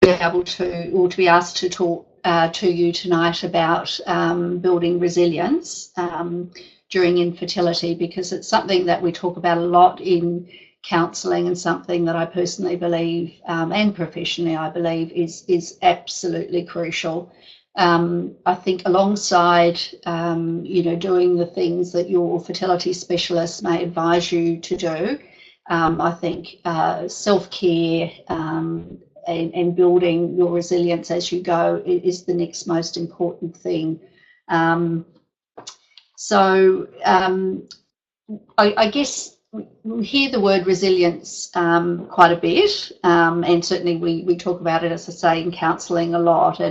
be able to, or to be asked to talk to you tonight about building resilience during infertility, because it's something that we talk about a lot in counselling, and something that I personally believe and professionally I believe is absolutely crucial. I think alongside doing the things that your fertility specialist may advise you to do, I think self-care and building your resilience as you go is the next most important thing. I guess we hear the word resilience quite a bit, and certainly we talk about it, as I say, in counselling a lot,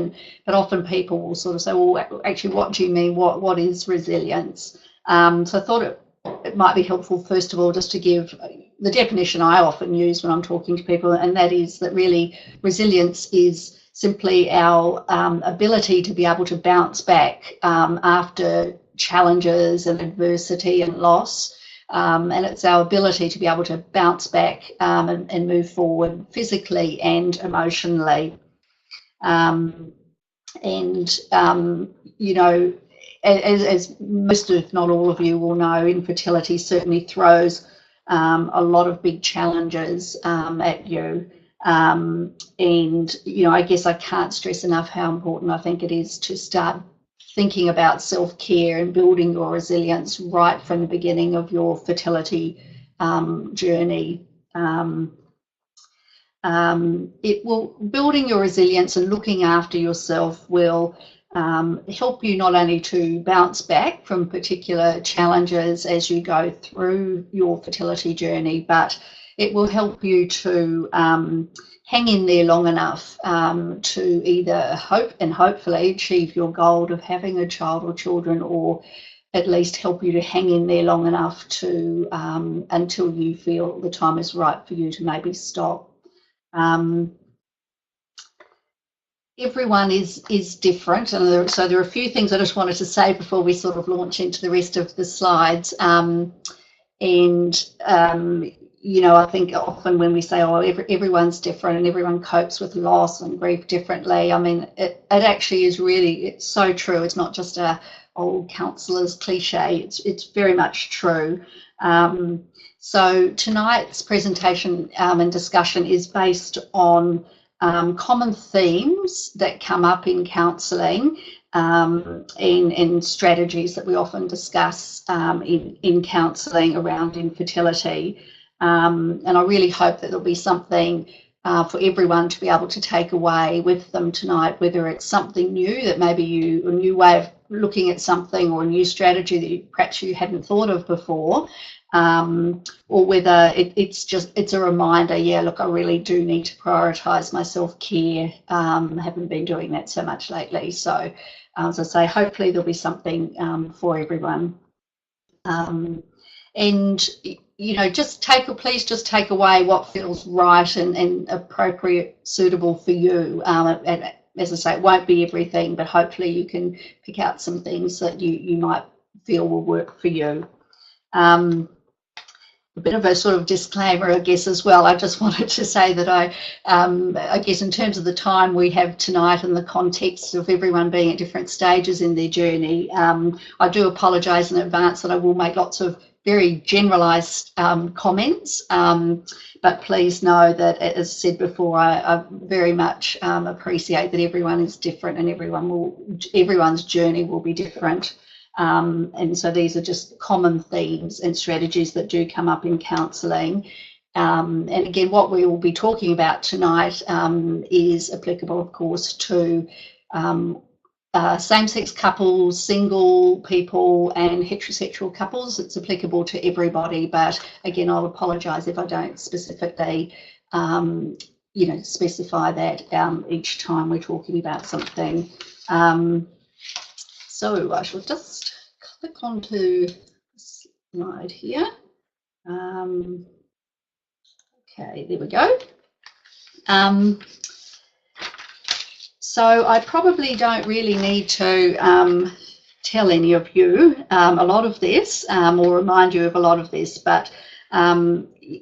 but often people will sort of say, well, actually, what do you mean? What is resilience? So I thought it might be helpful, first of all, just to give the definition I often use when I'm talking to people, and that is that really resilience is simply our ability to be able to bounce back after challenges and adversity and loss. And it's our ability to be able to bounce back and move forward physically and emotionally. As most, if not all of you will know, infertility certainly throws a lot of big challenges at you. I guess I can't stress enough how important I think it is to start thinking about self-care and building your resilience right from the beginning of your fertility journey. Building your resilience and looking after yourself will help you not only to bounce back from particular challenges as you go through your fertility journey, but it will help you to hang in there long enough to either hope and hopefully achieve your goal of having a child or children, or at least help you to hang in there long enough to until you feel the time is right for you to maybe stop. Everyone is different, and so there are a few things I just wanted to say before we sort of launch into the rest of the slides. I think often when we say, oh, everyone's different and everyone copes with loss and grief differently, I mean, it actually is really, it's so true. It's not just a old counsellor's cliche. It's very much true. So tonight's presentation and discussion is based on common themes that come up in counselling and strategies that we often discuss in counselling around infertility. And I really hope that there'll be something for everyone to be able to take away with them tonight, whether it's something new that maybe a new way of looking at something, or a new strategy that perhaps you hadn't thought of before, or whether it's a reminder, yeah, look, I really do need to prioritise my self-care. Haven't been doing that so much lately. So as I say, hopefully there'll be something for everyone. Please just take away what feels right and appropriate, suitable for you. And as I say, it won't be everything, but hopefully you can pick out some things that you might feel will work for you. A bit of a sort of disclaimer, I guess, as well. I just wanted to say that I guess in terms of the time we have tonight and the context of everyone being at different stages in their journey, I do apologise in advance that I will make lots of very generalised comments, but please know that, as I said before, I very much appreciate that everyone is different and everyone's journey will be different. And so these are just common themes and strategies that do come up in counselling. And again, what we will be talking about tonight is applicable, of course, to same-sex couples, single people and heterosexual couples. It's applicable to everybody, but again, I'll apologise if I don't specifically specify that each time we're talking about something. So I shall just click onto the slide here. Okay, there we go. So I probably don't really need to tell any of you a lot of this or remind you of a lot of this, but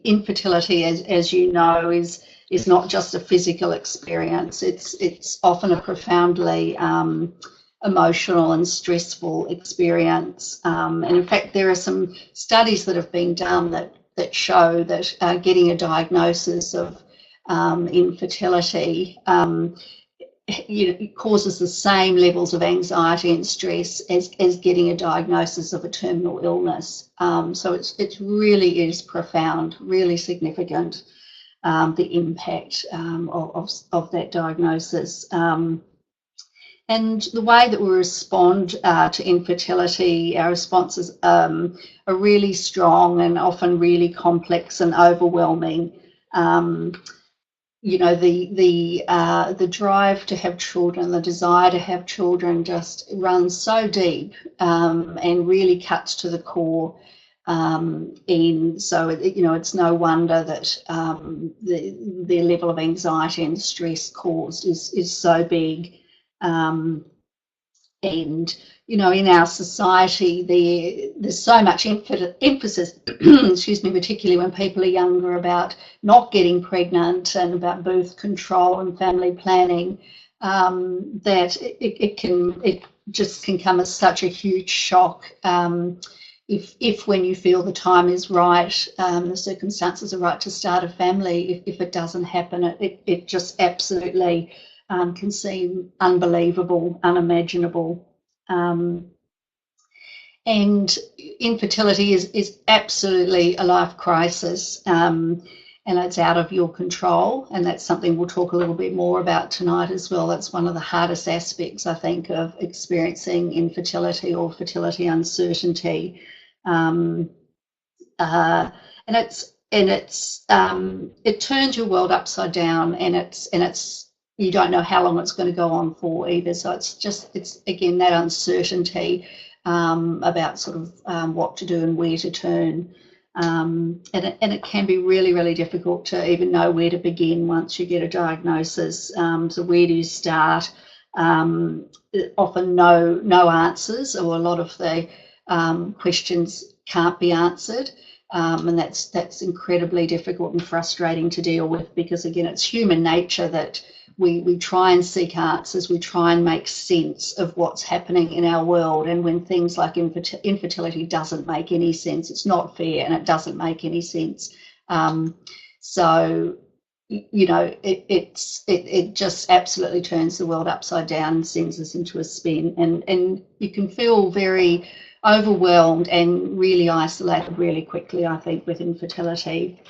infertility, as you know, is is not just a physical experience. It's often a profoundly emotional and stressful experience. And in fact, there are some studies that have been done that show that getting a diagnosis of infertility it causes the same levels of anxiety and stress as getting a diagnosis of a terminal illness. So it really is profound, really significant, the impact of that diagnosis. And the way that we respond to infertility, our responses are really strong and often really complex and overwhelming. You know, the drive to have children, the desire to have children just runs so deep and really cuts to the core. And so, you know, it's no wonder that the level of anxiety and stress caused is so big. And, you know, in our society, there's so much emphasis, excuse me, particularly when people are younger, about not getting pregnant and about birth control and family planning, that it just can come as such a huge shock if when you feel the time is right, the circumstances are right to start a family, if it doesn't happen, it just absolutely can seem unbelievable, unimaginable. And infertility is absolutely a life crisis, and it's out of your control, and that's something we'll talk a little bit more about tonight as well. That's one of the hardest aspects, I think, of experiencing infertility or fertility uncertainty. It turns your world upside down, and it's you don't know how long it's going to go on for either. So it's again that uncertainty about sort of what to do and where to turn, and it can be really, really difficult to even know where to begin once you get a diagnosis. So where do you start? Often no answers, or a lot of the questions can't be answered. And that's incredibly difficult and frustrating to deal with, because again, it's human nature that we try and seek answers, we try and make sense of what's happening in our world, and when things like infertility doesn't make any sense, it's not fair and it doesn't make any sense. So, you know, it just absolutely turns the world upside down and sends us into a spin, and you can feel very overwhelmed and really isolated really quickly, I think, with infertility.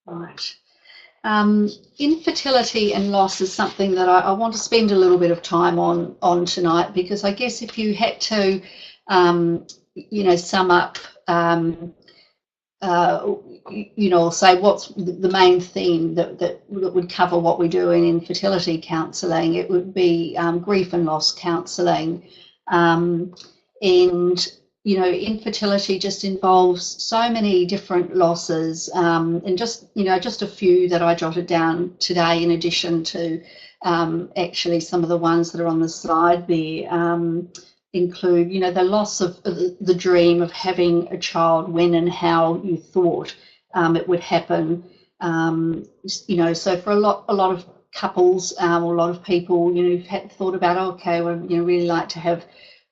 Right. Infertility and loss is something that I want to spend a little bit of time on tonight, because I guess if you had to, you know, sum up, you know, say what's the main theme that would cover what we do in infertility counselling, it would be grief and loss counselling. And you know, infertility just involves so many different losses, and just, you know, just a few that I jotted down today, in addition to actually some of the ones that are on the slide there, include, you know, the loss of the dream of having a child when and how you thought it would happen. You know, so for a lot of couples, or a lot of people, you know, who've had thought about, okay, well, you know, really like to have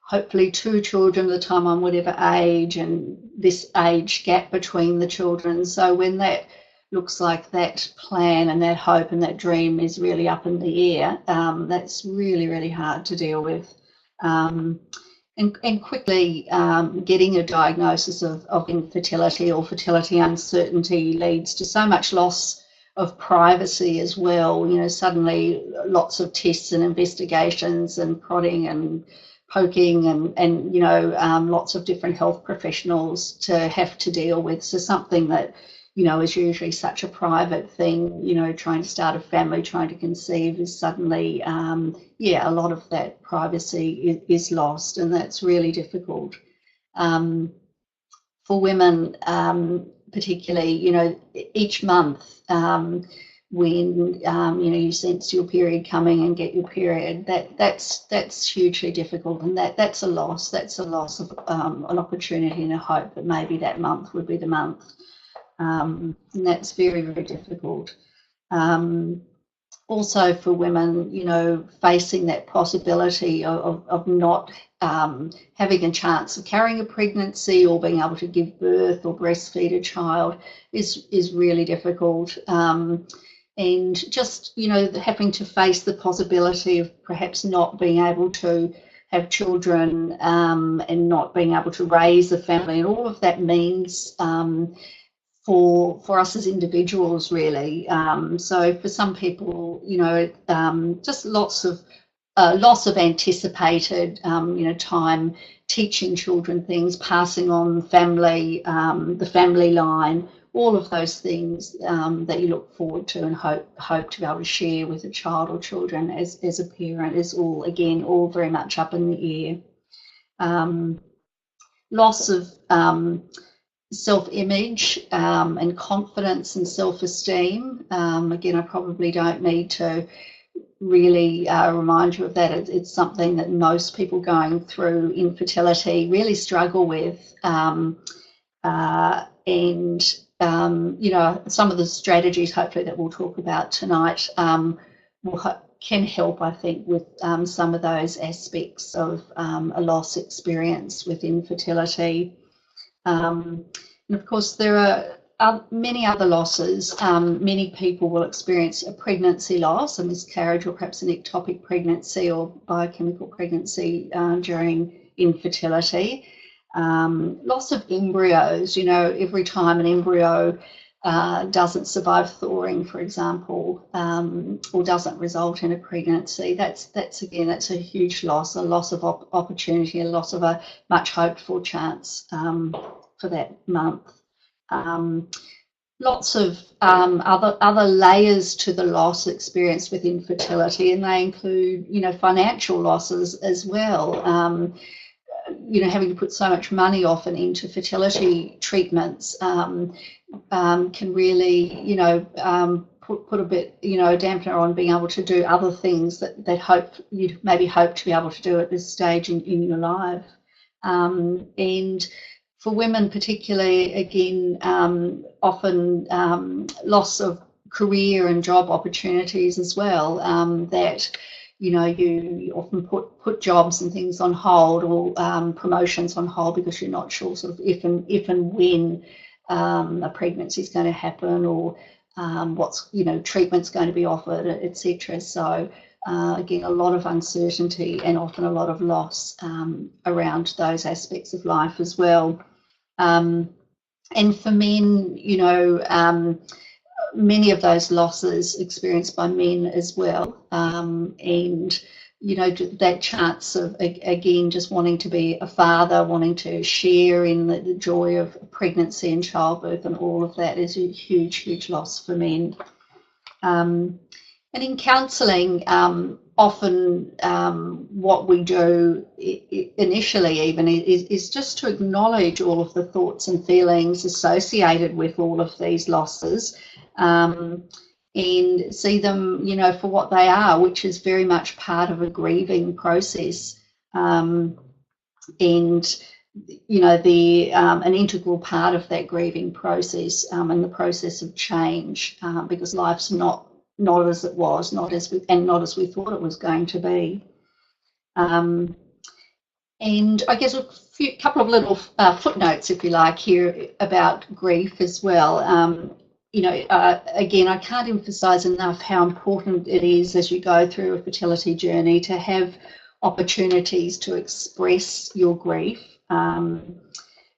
hopefully 2 children at the time, on whatever age, and this age gap between the children. So when that looks like that plan and that hope and that dream is really up in the air, that's really, really hard to deal with. And quickly getting a diagnosis of infertility or fertility uncertainty leads to so much loss of privacy as well. You know, suddenly lots of tests and investigations and prodding and poking and you know, lots of different health professionals to have to deal with. So something that, you know, is usually such a private thing, you know, trying to start a family, trying to conceive, is suddenly, yeah, a lot of that privacy is lost, and that's really difficult. For women, particularly, you know, each month, when you know, you sense your period coming and get your period, that's hugely difficult, and that's a loss. That's a loss of an opportunity and a hope that maybe that month would be the month. and that's very, very difficult. Also for women, you know, facing that possibility of not having a chance of carrying a pregnancy or being able to give birth or breastfeed a child is really difficult. And just, you know, having to face the possibility of perhaps not being able to have children and not being able to raise a family, and all of that means for us as individuals, really. So for some people, you know, just lots of loss of anticipated, you know, time teaching children things, passing on family, the family line, all of those things that you look forward to and hope to be able to share with a child or children as a parent is all, again, all very much up in the air. Loss of self-image and confidence and self-esteem. Again, I probably don't need to really remind you of that. It's something that most people going through infertility really struggle with. You know, some of the strategies, hopefully, that we'll talk about tonight can help, I think, with some of those aspects of a loss experience with infertility. And of course, there are many other losses. Many people will experience a pregnancy loss, a miscarriage, or perhaps an ectopic pregnancy or biochemical pregnancy during infertility. Loss of embryos, you know, every time an embryo doesn't survive thawing, for example, or doesn't result in a pregnancy, that's a huge loss, a loss of opportunity, a loss of a much hoped for chance for that month. Lots of other layers to the loss experienced with infertility, and they include, you know, financial losses as well. You know, having to put so much money often into fertility treatments can really, you know, put a bit, you know, a dampener on being able to do other things that you'd maybe hope to be able to do at this stage in your life. And for women particularly, again, often loss of career and job opportunities as well, that, you know, you often put jobs and things on hold, or promotions on hold, because you're not sure sort of if and when a pregnancy is going to happen, or what's, you know, treatment's going to be offered, etc. So again, a lot of uncertainty and often a lot of loss around those aspects of life as well. And for men, you know, many of those losses experienced by men as well, and, you know, that chance of, again, just wanting to be a father, wanting to share in the joy of pregnancy and childbirth, and all of that is a huge, huge loss for men. And in counselling, often what we do initially even is just to acknowledge all of the thoughts and feelings associated with all of these losses, and see them, you know, for what they are, which is very much part of a grieving process, and, you know, an integral part of that grieving process, and the process of change, because life's not as it was, not as we thought it was going to be. And I guess a couple of little footnotes, if you like, here about grief as well. You know, again, I can't emphasize enough how important it is, as you go through a fertility journey, to have opportunities to express your grief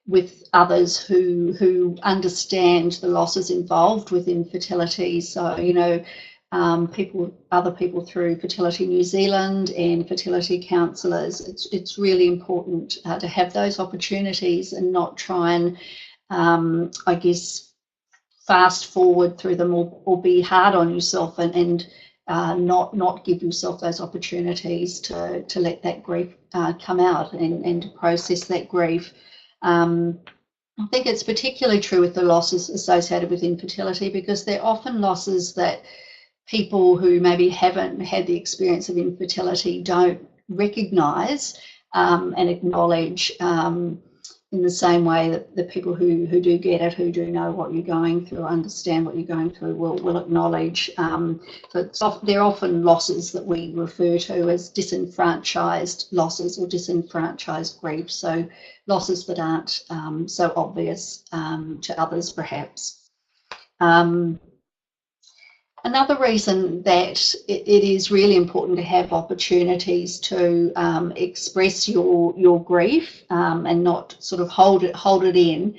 with others who understand the losses involved with infertility. So, you know, other people through Fertility New Zealand and fertility counsellors, it's really important to have those opportunities and not try and, I guess, fast forward through them, or be hard on yourself and not give yourself those opportunities to let that grief come out and to process that grief. I think it's particularly true with the losses associated with infertility, because they're often losses that people who maybe haven't had the experience of infertility don't recognise and acknowledge in the same way that the people who do get it, who do know what you're going through, understand what you're going through, will acknowledge. They're often losses that we refer to as disenfranchised losses or disenfranchised grief. So losses that aren't so obvious to others, perhaps. Another reason that it is really important to have opportunities to express your grief and not sort of hold it in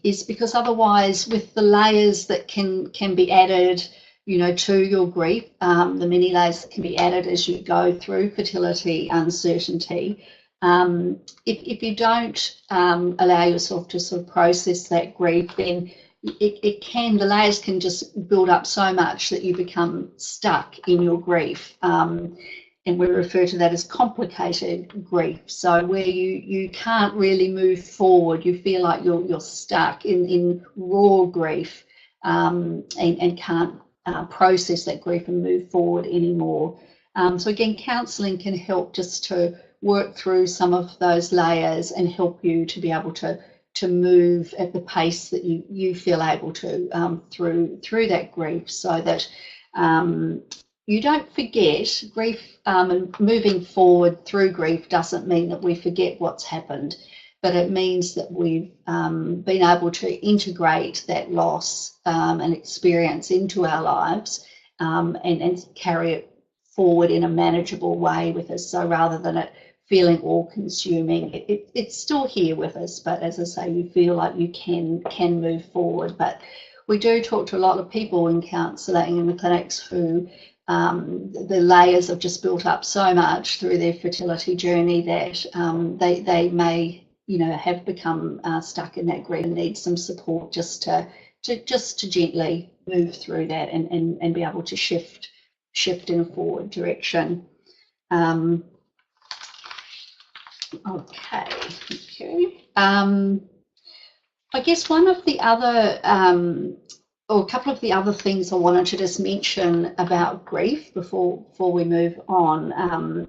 is because otherwise, with the layers that can be added, to your grief, the many layers that can be added as you go through fertility uncertainty. If you don't allow yourself to sort of process that grief, then the layers can just build up so much that you become stuck in your grief. And we refer to that as complicated grief. So where you can't really move forward, you feel like you're stuck in raw grief and can't process that grief and move forward anymore. So again, counselling can help just to work through some of those layers and help you to be able to move at the pace that you feel able to through that grief, so that you don't forget grief. And moving forward through grief doesn't mean that we forget what's happened, but it means that we've been able to integrate that loss and experience into our lives and carry it forward in a manageable way with us. So rather than it feeling all-consuming, it's still here with us, but as I say, you feel like you can move forward. But we do talk to a lot of people in counselling in the clinics who the layers have just built up so much through their fertility journey that they may have become stuck in that grief and need some support just to gently move through that and be able to shift in a forward direction. Okay, thank you. I guess one of the other, or a couple of the other things I wanted to just mention about grief before we move on,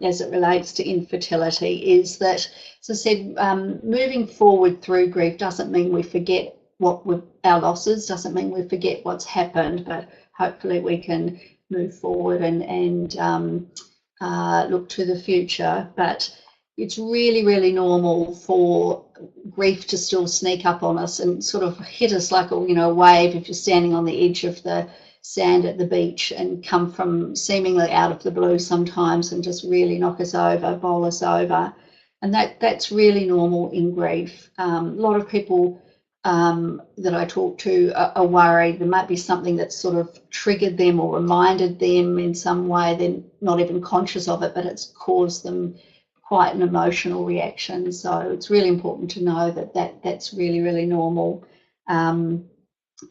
as it relates to infertility, is that, as I said, moving forward through grief doesn't mean we forget our losses, doesn't mean we forget what's happened, but hopefully we can move forward and look to the future. But it's really, really normal for grief to still sneak up on us and sort of hit us like a wave if you're standing on the edge of the sand at the beach, and come from seemingly out of the blue sometimes and just really knock us over, bowl us over. And that's really normal in grief. A lot of people that I talk to are worried there might be something that sort of triggered them or reminded them in some way. They're not even conscious of it, but it's caused them quite an emotional reaction. So it's really important to know that's really, really normal.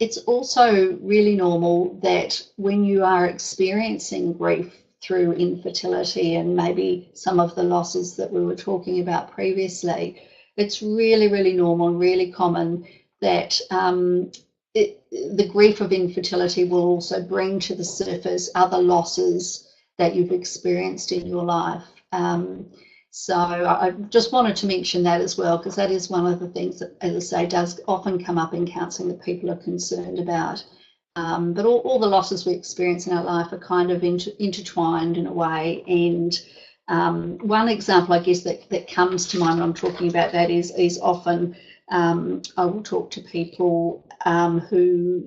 It's also really normal that when you are experiencing grief through infertility and maybe some of the losses that we were talking about previously, it's really, really normal and really common that the grief of infertility will also bring to the surface other losses that you've experienced in your life. So I just wanted to mention that as well, because that is one of the things that, as I say, does often come up in counselling that people are concerned about. But all the losses we experience in our life are kind of intertwined in a way. And one example, I guess, that comes to mind when I'm talking about that is often I will talk to people who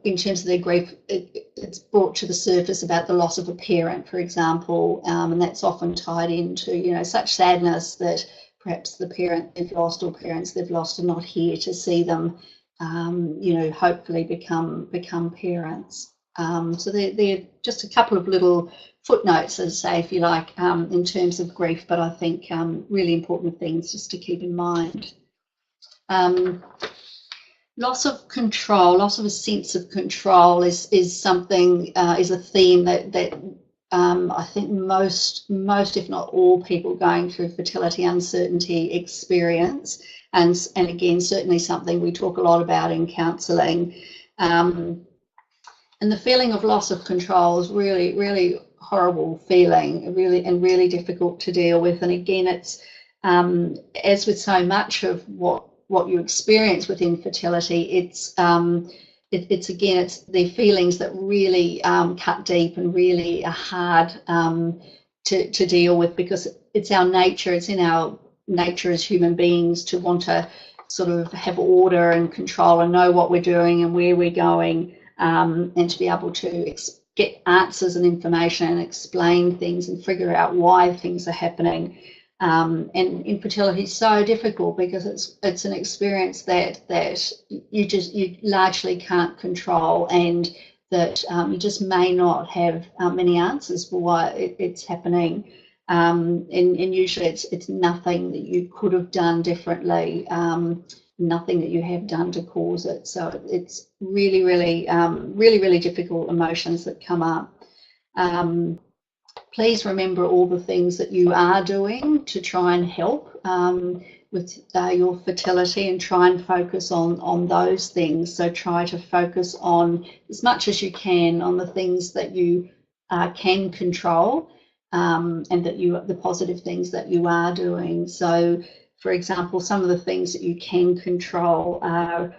in terms of their grief, it's brought to the surface about the loss of a parent, for example, and that's often tied into such sadness that perhaps the parent they've lost or parents they've lost are not here to see them hopefully become parents. So they're just a couple of little footnotes, as I say, if you like, in terms of grief, but I think really important things just to keep in mind. Loss of control, loss of a sense of control is something, is a theme that I think most, if not all, people going through fertility uncertainty experience, and again, certainly something we talk a lot about in counselling. And the feeling of loss of control is really, really horrible feeling, really difficult to deal with. And again, it's as with so much of what you experience with infertility, it's again, it's the feelings that really cut deep and really are hard to deal with, because it's our nature, it's in our nature as human beings to want to sort of have order and control and know what we're doing and where we're going, and to be able to get answers and information and explain things and figure out why things are happening. And infertility is so difficult because it's an experience that you largely can't control, and that you just may not have many answers for why it's happening. And usually it's nothing that you could have done differently, nothing that you have done to cause it. So it's really, really difficult emotions that come up. Please remember all the things that you are doing to try and help with your fertility, and try and focus on those things. So try to focus on, as much as you can, on the things that you can control, and that the positive things that you are doing. So, for example, some of the things that you can control are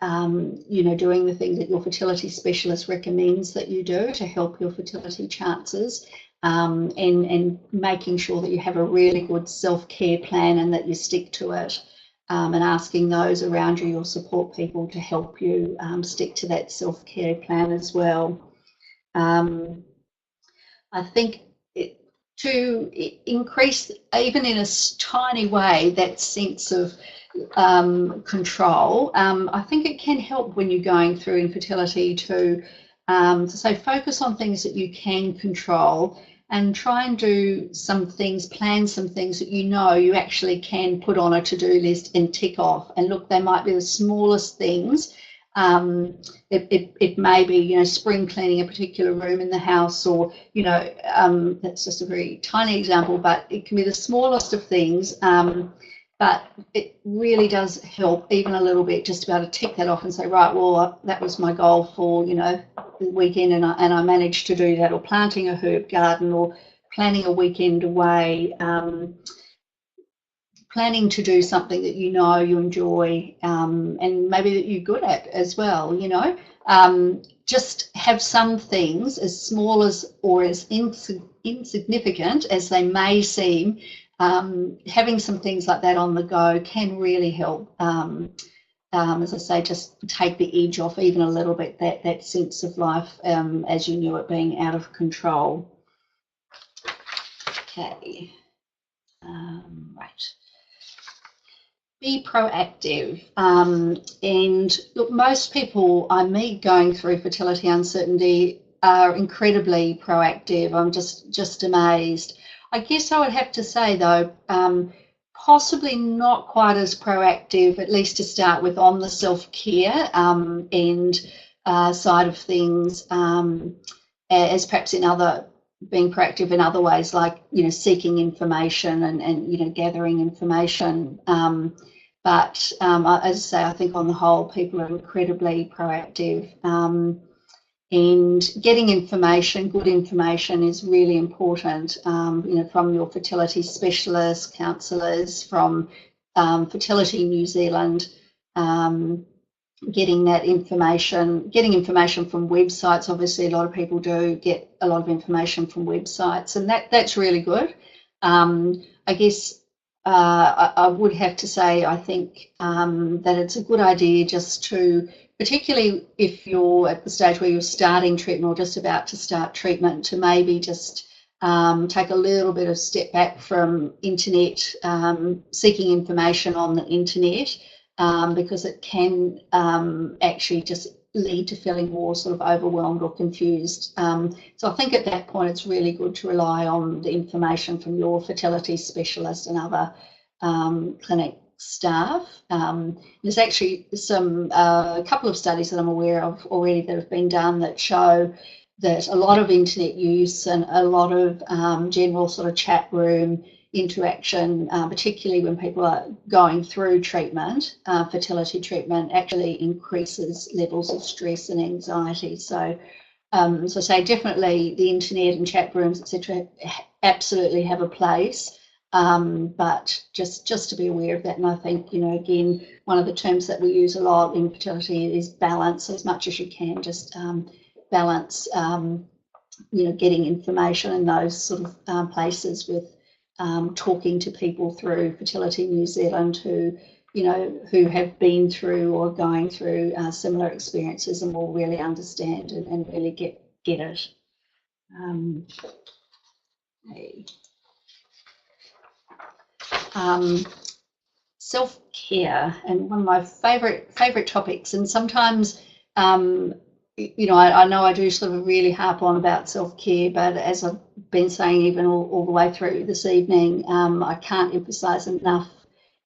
doing the things that your fertility specialist recommends that you do to help your fertility chances, and making sure that you have a really good self-care plan and that you stick to it, and asking those around you, your support people, to help you stick to that self-care plan as well. I think to increase, even in a tiny way, that sense of control, I think it can help when you're going through infertility to say focus on things that you can control, and try and do some things, plan some things that you actually can put on a to-do list and tick off. And look, they might be the smallest things. It may be, spring cleaning a particular room in the house, or, that's just a very tiny example, but it can be the smallest of things. But it really does help, even a little bit, just to be able to tick that off and say, right, well, that was my goal for, the weekend, and I managed to do that. Or planting a herb garden, or planning a weekend away, planning to do something that you enjoy, and maybe that you're good at as well. Just have some things, as small as or as insignificant as they may seem. Having some things like that on the go can really help, as I say, just take the edge off even a little bit, that sense of life as you knew it being out of control. Okay, right. Be proactive, and look, most people I meet going through fertility uncertainty are incredibly proactive. I'm just amazed. I guess I would have to say, though, possibly not quite as proactive, at least to start with, on the self-care and side of things, as perhaps being proactive in other ways, like seeking information and gathering information. But as I say, I think on the whole, people are incredibly proactive. And getting information, good information, is really important, from your fertility specialists, counsellors, from Fertility New Zealand, getting that information, from websites. Obviously, a lot of people do get a lot of information from websites, and that's really good. I guess I would have to say, I think that it's a good idea just to, particularly if you're at the stage where you're starting treatment or just about to start treatment, to maybe just take a little bit of step back from internet, seeking information on the internet, because it can actually just lead to feeling more sort of overwhelmed or confused. So I think at that point it's really good to rely on the information from your fertility specialist and other clinic staff. There's actually a couple of studies that I'm aware of already that have been done that show that a lot of internet use and a lot of general sort of chat room interaction, particularly when people are going through treatment, fertility treatment, actually increases levels of stress and anxiety. So say definitely the internet and chat rooms, etc., absolutely have a place. But just to be aware of that. And I think, again, one of the terms that we use a lot in fertility is balance. As much as you can, just balance, getting information in those sort of places with talking to people through Fertility New Zealand who have been through or going through similar experiences and will really understand and really get it. Self-care, and one of my favorite topics, and sometimes I know I do sort of really harp on about self-care, but as I've been saying even all the way through this evening, I can't emphasize enough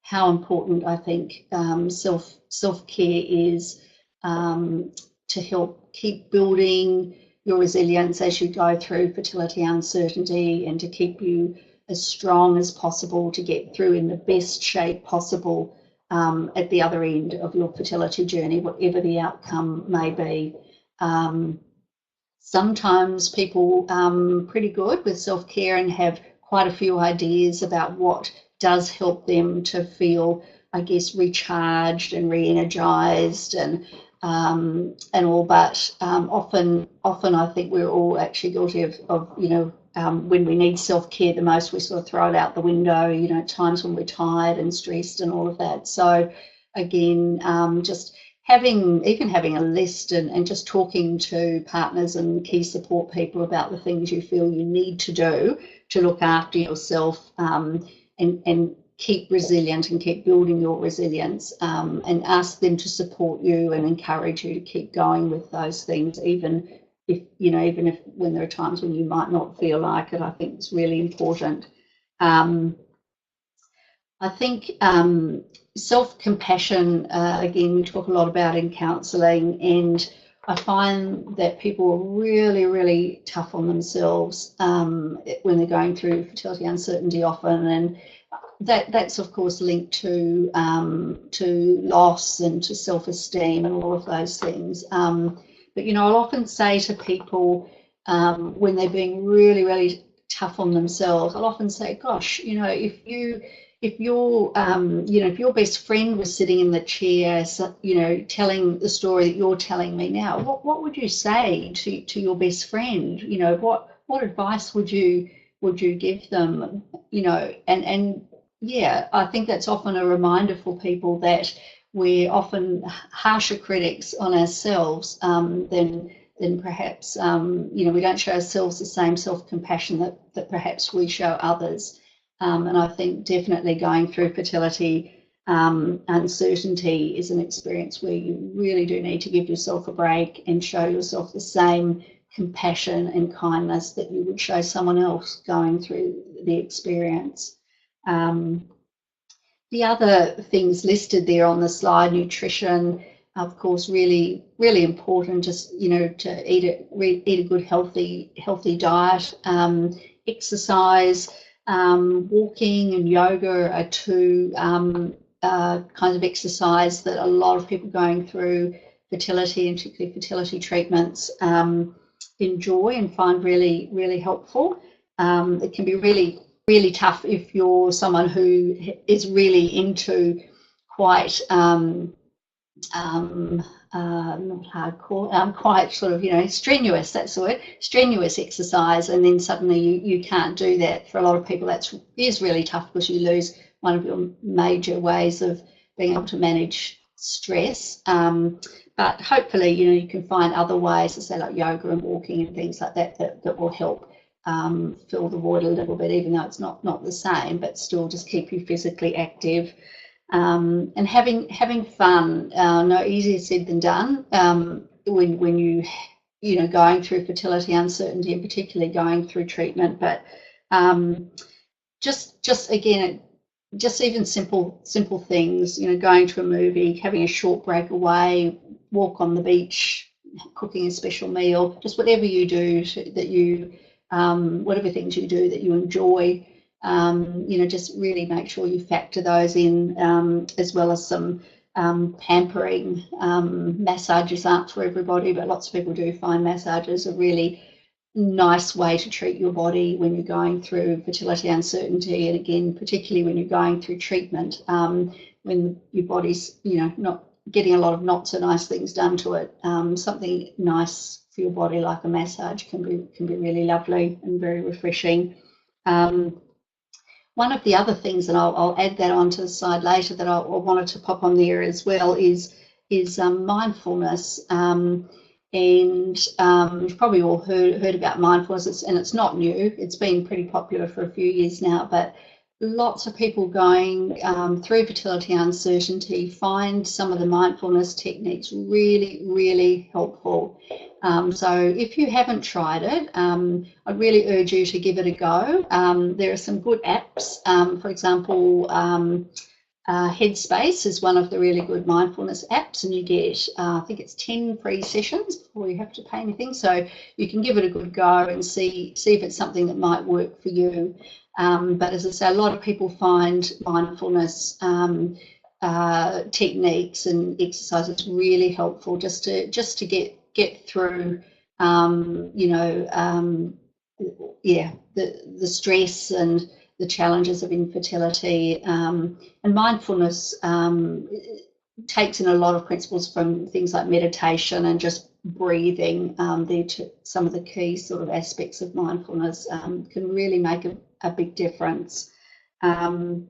how important I think self-care is to help keep building your resilience as you go through fertility uncertainty, and to keep you as strong as possible to get through in the best shape possible at the other end of your fertility journey, whatever the outcome may be. Sometimes people pretty good with self-care and have quite a few ideas about what does help them to feel, I guess, recharged and re-energized and all, but often I think we're all actually guilty of when we need self-care the most, we sort of throw it out the window, times when we're tired and stressed and all of that. So again, just having a list and just talking to partners and key support people about the things you feel you need to do to look after yourself and keep resilient and keep building your resilience, and ask them to support you and encourage you to keep going with those things, even if when there are times when you might not feel like it. I think it's really important. I think self-compassion, again, we talk a lot about in counselling, and I find that people are really, really tough on themselves when they're going through fertility uncertainty often, and that's of course linked to loss and to self-esteem and all of those things. But I'll often say to people when they're being really, really tough on themselves, I'll often say, gosh, if your best friend was sitting in the chair, telling the story that you're telling me now, what would you say to your best friend? What advice would you give them? And yeah, I think that's often a reminder for people that we're often harsher critics on ourselves than perhaps we don't show ourselves the same self-compassion that perhaps we show others. And I think definitely going through fertility uncertainty is an experience where you really do need to give yourself a break and show yourself the same compassion and kindness that you would show someone else going through the experience. The other things listed there on the slide, nutrition, of course, really, really important. Just to eat a good healthy diet, exercise. Walking and yoga are two kinds of exercise that a lot of people going through fertility, and particularly fertility treatments, enjoy and find really, really helpful. It can be really, really tough if you're someone who is really into quite not hardcore, quite sort of, strenuous, that's the word, strenuous exercise, and then suddenly you can't do that. For a lot of people, that is really tough because you lose one of your major ways of being able to manage stress. But hopefully, you can find other ways, to say like yoga and walking and things like that will help fill the void a little bit, even though it's not the same, but still just keep you physically active. And having fun, no easier said than done when you going through fertility uncertainty, and particularly going through treatment. But just again, just even simple things, going to a movie, having a short break away, walk on the beach, cooking a special meal, just whatever you do whatever things you do that you enjoy. Just really make sure you factor those in, as well as some pampering. Massages aren't for everybody, but lots of people do find massages are really, nice way to treat your body when you're going through fertility uncertainty, and again, particularly when you're going through treatment, when your body's, not getting a lot of not so nice things done to it. Something nice for your body, like a massage, can be really lovely and very refreshing. One of the other things, and I'll add that onto the slide later, that I wanted to pop on there as well is mindfulness. And you've probably all heard about mindfulness, and it's not new. It's been pretty popular for a few years now, but lots of people going through fertility uncertainty find some of the mindfulness techniques really, really helpful. So if you haven't tried it, I'd really urge you to give it a go. There are some good apps. For example, Headspace is one of the really good mindfulness apps, and you get, I think it's 10 free sessions before you have to pay anything. So you can give it a good go and see if it's something that might work for you. But as I say, a lot of people find mindfulness techniques and exercises really helpful just to get through, the stress and the challenges of infertility. And mindfulness takes in a lot of principles from things like meditation and just breathing. They're some of the key sort of aspects of mindfulness, can really make a big difference. And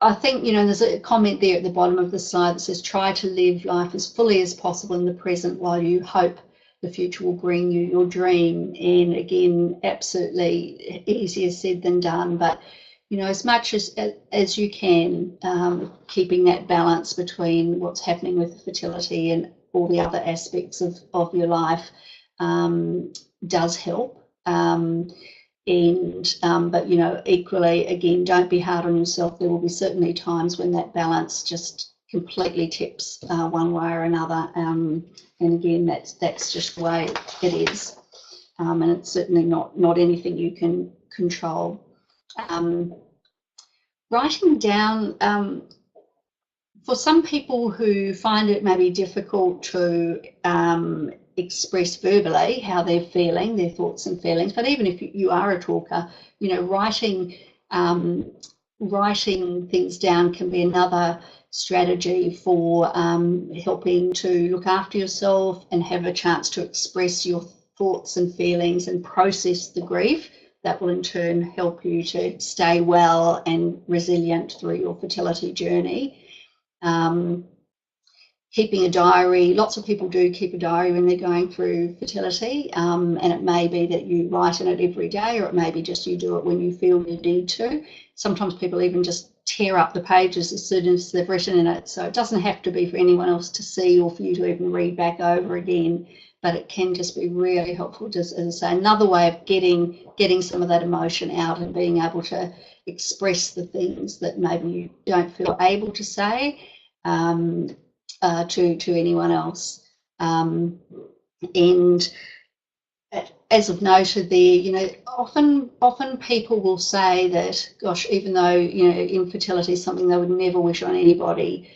I think, there's a comment there at the bottom of the slide that says, try to live life as fully as possible in the present while you hope the future will bring you your dream. And again, absolutely easier said than done, but as much as you can, keeping that balance between what's happening with fertility and all the other aspects of your life does help. But equally, again, don't be hard on yourself. There will be certainly times when that balance just completely tips one way or another, and again, that's just the way it is, and it's certainly not anything you can control. Writing down, for some people who find it maybe difficult to express verbally how they're feeling, their thoughts and feelings, but even if you are a talker, writing things down can be another strategy for helping to look after yourself and have a chance to express your thoughts and feelings and process the grief. That will in turn help you to stay well and resilient through your fertility journey. Keeping a diary, lots of people do keep a diary when they're going through fertility, and it may be that you write in it every day, or it may be just you do it when you feel you need to. Sometimes people even just tear up the pages as soon as they've written in it, so it doesn't have to be for anyone else to see or for you to even read back over again, but it can just be really helpful, just as I say, another way of getting some of that emotion out and being able to express the things that maybe you don't feel able to say to anyone else. And as I've noted there, often people will say that, gosh, even though infertility is something they would never wish on anybody,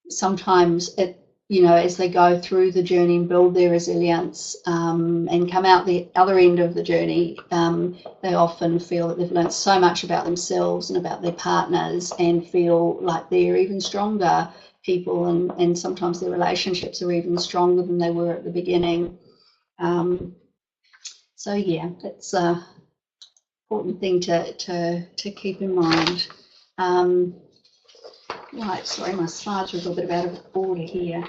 sometimes as they go through the journey and build their resilience and come out the other end of the journey, they often feel that they've learned so much about themselves and about their partners and feel like they're even stronger people, and sometimes their relationships are even stronger than they were at the beginning. So yeah, that's an important thing to keep in mind. Right, sorry, my slides are a little bit out of order here.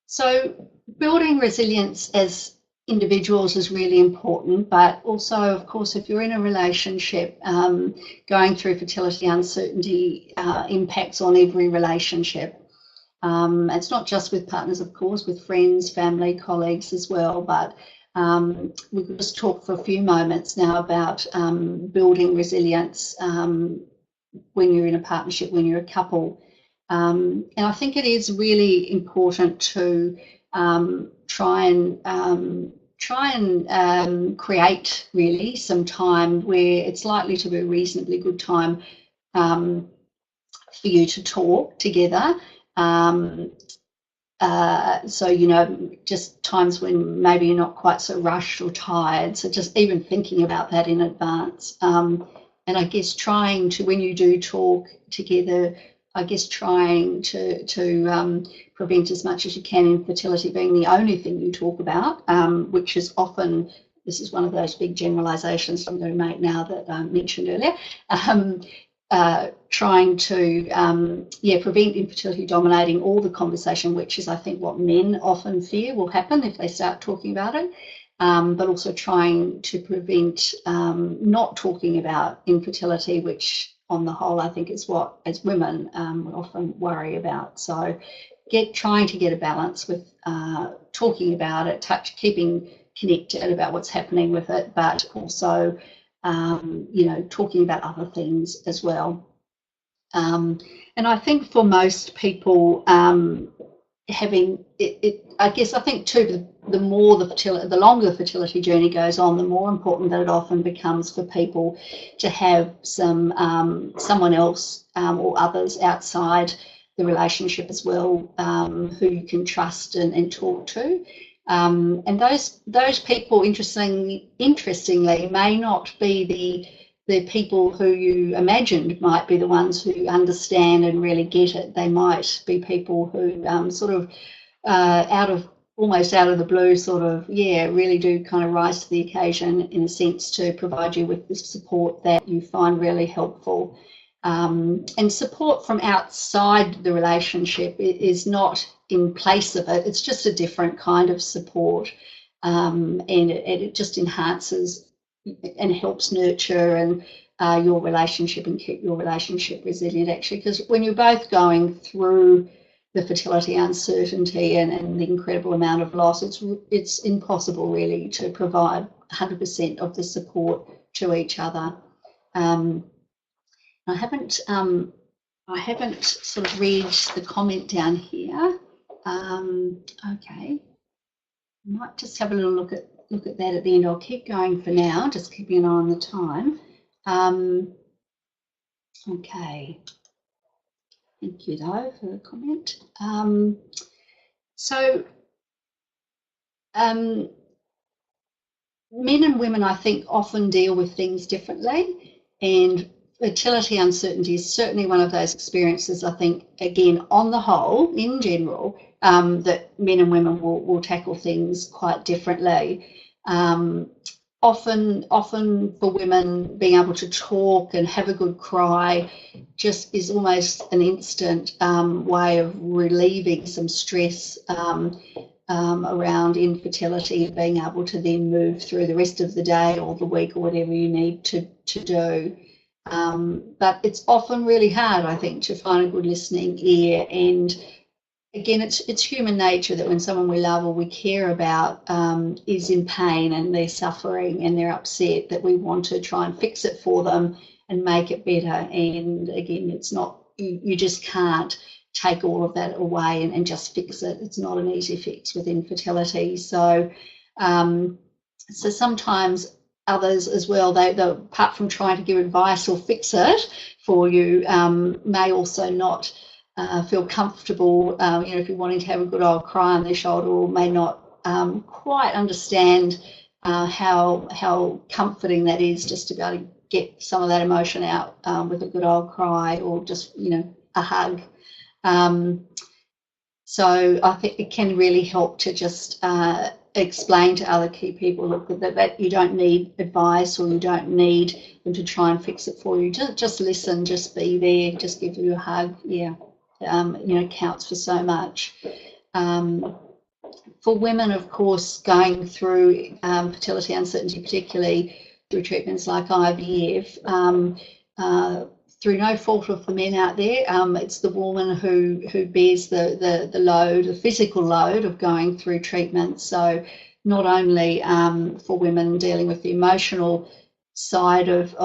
So building resilience as individuals is really important, but also, of course, if you're in a relationship, going through fertility uncertainty impacts on every relationship. It's not just with partners, of course, with friends, family, colleagues as well, but we could just talk for a few moments now about building resilience when you're in a partnership, when you're a couple. And I think it is really important to try and create really some time where it's likely to be a reasonably good time for you to talk together. So, you know, just times when maybe you're not quite so rushed or tired. So just even thinking about that in advance. And I guess trying to, when you do talk together, I guess trying to prevent as much as you can infertility being the only thing you talk about, which is often, this is one of those big generalisations I'm going to make now that I mentioned earlier. Trying to prevent infertility dominating all the conversation, which is I think what men often fear will happen if they start talking about it, but also trying to prevent not talking about infertility, which on the whole I think is what as women we often worry about. So trying to get a balance with talking about it, keeping connected about what's happening with it, but also you know, talking about other things as well. And I think for most people, having it, I guess I think too, the more the longer the fertility journey goes on, the more important that it often becomes for people to have someone else or others outside the relationship as well, who you can trust and talk to. And those people, interestingly, may not be the people who you imagined might be the ones who understand and really get it. They might be people who sort of almost out of the blue, sort of, really do kind of rise to the occasion in a sense to provide you with the support that you find really helpful. And support from outside the relationship is not in place of it. It's just a different kind of support, and it just enhances and helps nurture and your relationship and keep your relationship resilient, actually, because when you're both going through the fertility uncertainty and the incredible amount of loss, it's impossible really to provide 100% of the support to each other. I haven't sort of read the comment down here. Okay, I might just have a little look at that at the end. I'll keep going for now, just keeping an eye on the time. Okay, thank you though for the comment. Men and women, I think, often deal with things differently, and fertility uncertainty is certainly one of those experiences, I think, again, on the whole, in general, that men and women will tackle things quite differently. Often for women, being able to talk and have a good cry just is almost an instant way of relieving some stress around infertility and being able to then move through the rest of the day or the week or whatever you need to do. But it's often really hard, I think, to find a good listening ear. And again, it's human nature that when someone we love or we care about is in pain and they're suffering and they're upset, that we want to try and fix it for them and make it better. And again, it's not, you just can't take all of that away and just fix it. It's not an easy fix with infertility. So, so sometimes others as well, they apart from trying to give advice or fix it for you, may also not feel comfortable, you know, if you're wanting to have a good old cry on their shoulder, or may not quite understand how comforting that is, just to be able to get some of that emotion out with a good old cry or just, you know, a hug. So I think it can really help to just explain to other key people, look, that you don't need advice or you don't need them to try and fix it for you. Just listen, just be there, just give you a hug. Yeah, you know, counts for so much. For women, of course, going through fertility uncertainty, particularly through treatments like IVF, through no fault of the men out there, it's the woman who bears the load, the physical load of going through treatment. So not only for women dealing with the emotional side of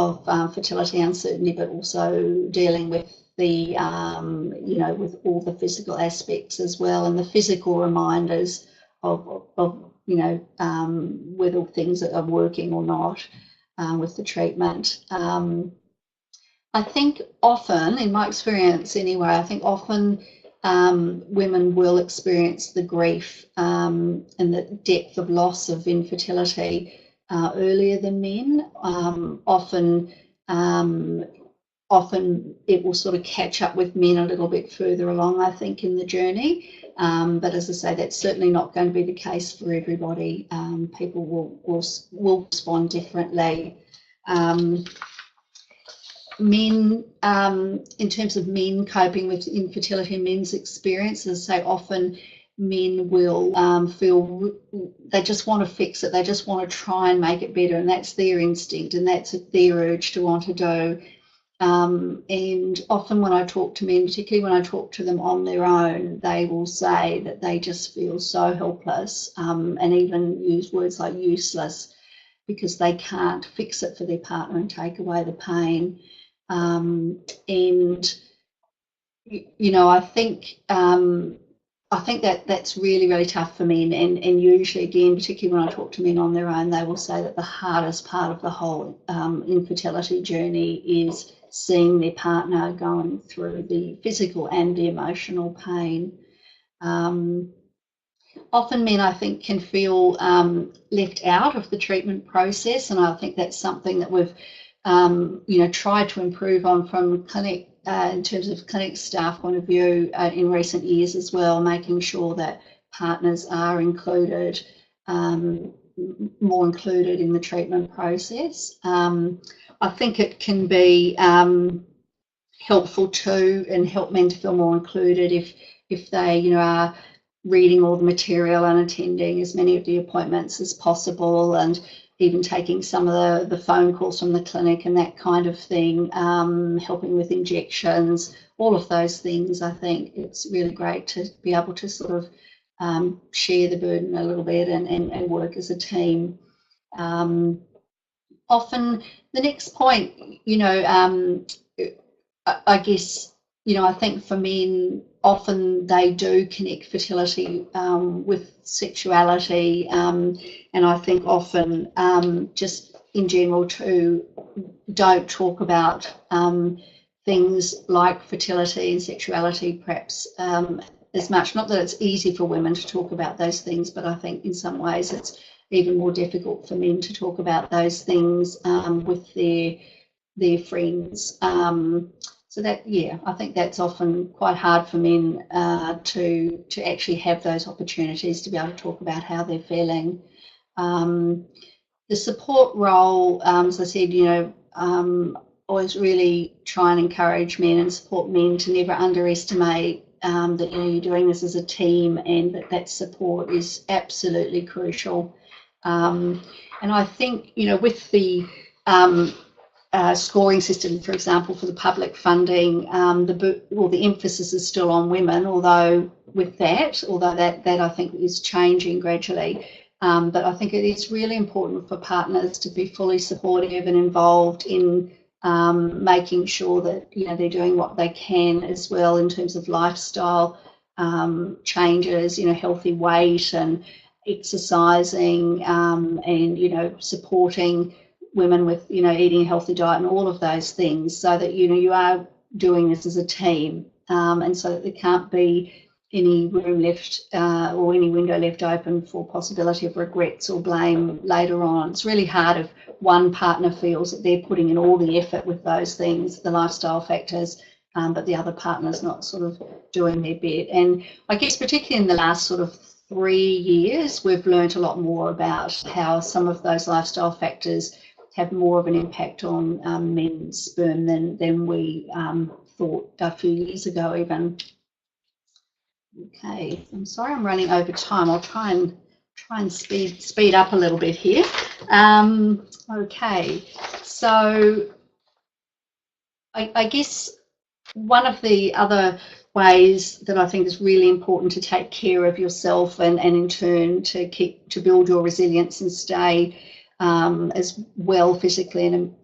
fertility uncertainty, but also dealing with the, you know, with all the physical aspects as well, and the physical reminders of you know, whether things are working or not with the treatment. I think often, in my experience anyway, I think often women will experience the grief and the depth of loss of infertility earlier than men. Often it will sort of catch up with men a little bit further along, I think, in the journey. But as I say, that's certainly not going to be the case for everybody. People will respond differently. Men, in terms of men coping with infertility and men's experiences, say often men will feel they just want to fix it. They just want to try and make it better, and that's their instinct and that's their urge to want to do. And often when I talk to men, particularly when I talk to them on their own, they will say that they just feel so helpless, and even use words like useless, because they can't fix it for their partner and take away the pain. And you know, I think that that's really, really tough for men. And usually, again, particularly when I talk to men on their own, they will say that the hardest part of the whole infertility journey is seeing their partner going through the physical and the emotional pain. Often men, I think, can feel left out of the treatment process, and I think that's something that we've tried to improve on from clinic in terms of clinic staff point of view in recent years as well, making sure that partners are included, more included in the treatment process. I think it can be helpful too, and help men to feel more included if they are reading all the material and attending as many of the appointments as possible, and even taking some of the phone calls from the clinic and that kind of thing, helping with injections, all of those things. I think it's really great to be able to sort of share the burden a little bit and work as a team. Often the next point, I guess, I think for men, often they do connect fertility with sexuality, and I think often just in general too don't talk about things like fertility and sexuality perhaps as much. Not that it's easy for women to talk about those things, but I think in some ways it's even more difficult for men to talk about those things with their friends. So that, I think that's often quite hard for men to actually have those opportunities to be able to talk about how they're feeling. The support role, as I said, always really try and encourage men and support men to never underestimate that you're doing this as a team, and that support is absolutely crucial. And I think with the scoring system, for example, for the public funding, the emphasis is still on women, although that I think is changing gradually. But I think it is really important for partners to be fully supportive and involved in making sure that they're doing what they can as well in terms of lifestyle changes, healthy weight and exercising, and supporting women with eating a healthy diet and all of those things, so that you are doing this as a team, and so that there can't be any room left or any window left open for possibility of regrets or blame later on. It's really hard if one partner feels that they're putting in all the effort with those things, the lifestyle factors, but the other partner's not sort of doing their bit. And I guess particularly in the last sort of 3 years, we've learned a lot more about how some of those lifestyle factors have more of an impact on men's sperm than we thought a few years ago even. Okay, I'm sorry I'm running over time. I'll try and speed up a little bit here. Okay, so I guess one of the other ways that I think is really important to take care of yourself and in turn to build your resilience and stay as well physically and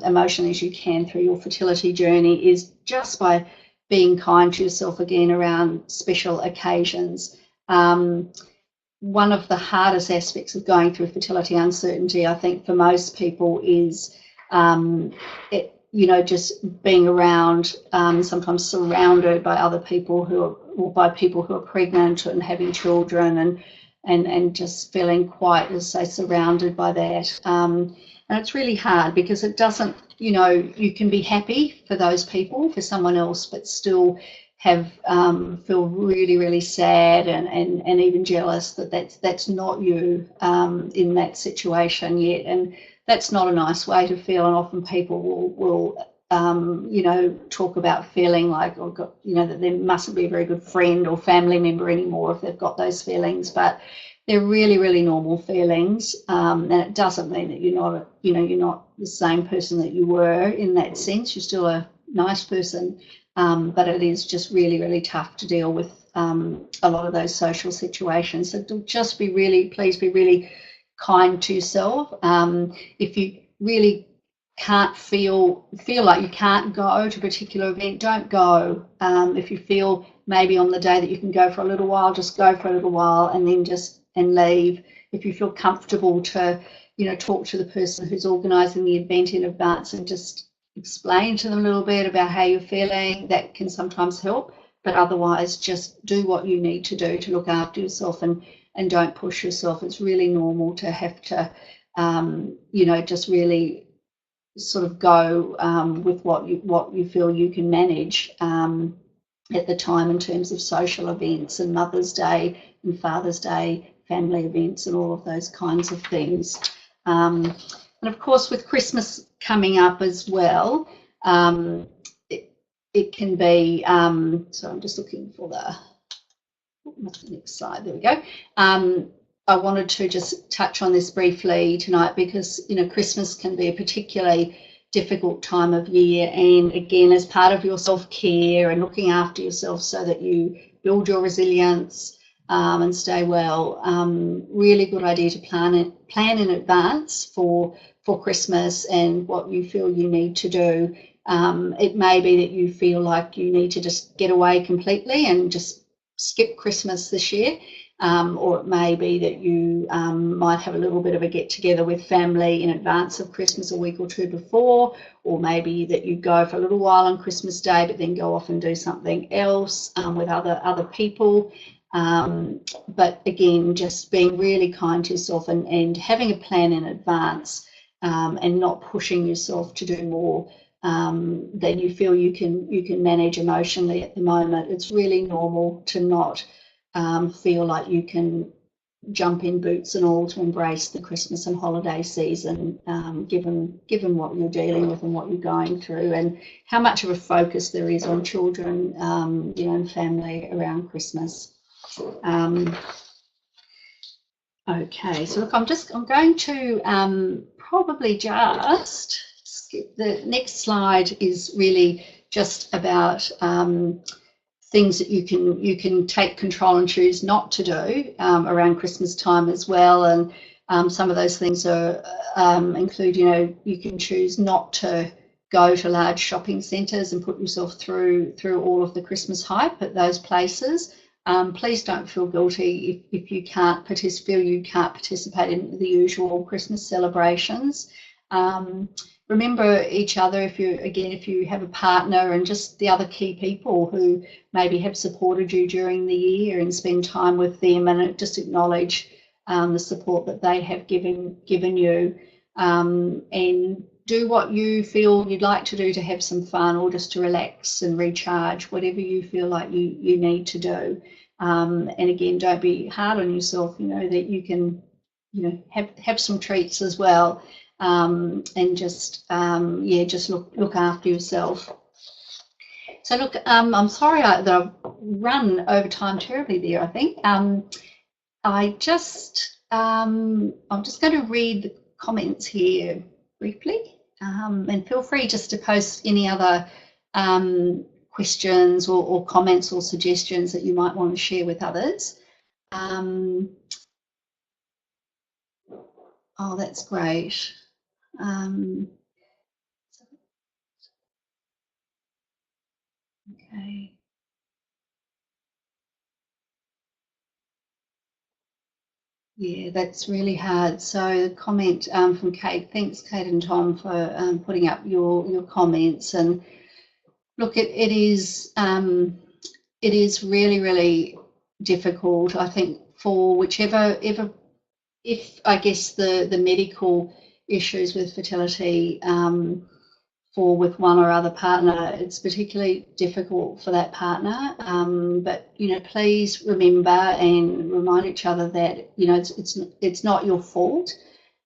emotionally as you can through your fertility journey is just by being kind to yourself again around special occasions. One of the hardest aspects of going through fertility uncertainty, I think, for most people is just being around, sometimes surrounded by other people who are or by people who are pregnant and having children, and just feeling quite, as I say, surrounded by that. And it's really hard because it doesn't, you know, you can be happy for those people, for someone else, but still have feel really, really sad and even jealous that that's not you in that situation yet. And that's not a nice way to feel. And often people will you know, talk about feeling like, oh God, you know, that they mustn't be a very good friend or family member anymore if they've got those feelings. But they're really, really normal feelings, and it doesn't mean that you're not, you know, you're not the same person that you were in that sense. You're still a nice person, but it is just really, really tough to deal with a lot of those social situations. So just be really, please be really kind to yourself. If you really can't feel like you can't go to a particular event, don't go. If you feel maybe on the day that you can go for a little while, just go for a little while and then just leave. If you feel comfortable to, you know, talk to the person who's organising the event in advance and just explain to them a little bit about how you're feeling, that can sometimes help. But otherwise, just do what you need to do to look after yourself, and don't push yourself. It's really normal to have to, you know, just really sort of go with what you feel you can manage at the time in terms of social events and Mother's Day and Father's Day, family events and all of those kinds of things. And of course, with Christmas coming up as well, it can be, so I'm just looking for the next slide, there we go. I wanted to just touch on this briefly tonight because, you know, Christmas can be a particularly difficult time of year, and again, as part of your self-care and looking after yourself so that you build your resilience and stay well, really good idea to plan in advance for Christmas and what you feel you need to do. It may be that you feel like you need to just get away completely and just skip Christmas this year. Or it may be that you might have a little bit of a get together with family in advance of Christmas, a week or two before, or maybe that you go for a little while on Christmas Day but then go off and do something else with other people. But again, just being really kind to yourself and having a plan in advance, and not pushing yourself to do more than you feel you can manage emotionally at the moment. It's really normal to not feel like you can jump in boots and all to embrace the Christmas and holiday season, given what you're dealing with and what you're going through, and how much of a focus there is on children, you know, and family around Christmas. Okay, so look, I'm going to probably just skip. The next slide is really just about things that you can take control and choose not to do around Christmas time as well. And some of those things are include, you know, you can choose not to go to large shopping centres and put yourself through all of the Christmas hype at those places. Please don't feel guilty if you feel you can't participate in the usual Christmas celebrations. Remember each other if you have a partner, and just the other key people who maybe have supported you during the year, and spend time with them and just acknowledge the support that they have given you, and do what you feel you'd like to do to have some fun or just to relax and recharge, whatever you feel like you need to do. And again, don't be hard on yourself, you know, that you can, you know, have some treats as well. And just just look after yourself. So look, I'm sorry that I've run over time terribly there. I think I'm just going to read the comments here briefly, and feel free just to post any other questions or comments or suggestions that you might want to share with others. Oh, that's great. Okay. Yeah, that's really hard. So the comment from Kate, thanks Kate and Tom for putting up your comments. And look, it is it is really, really difficult, I think, for whichever, if I guess the medical issues with fertility for with one or other partner, it's particularly difficult for that partner. But please remember and remind each other that it's not your fault.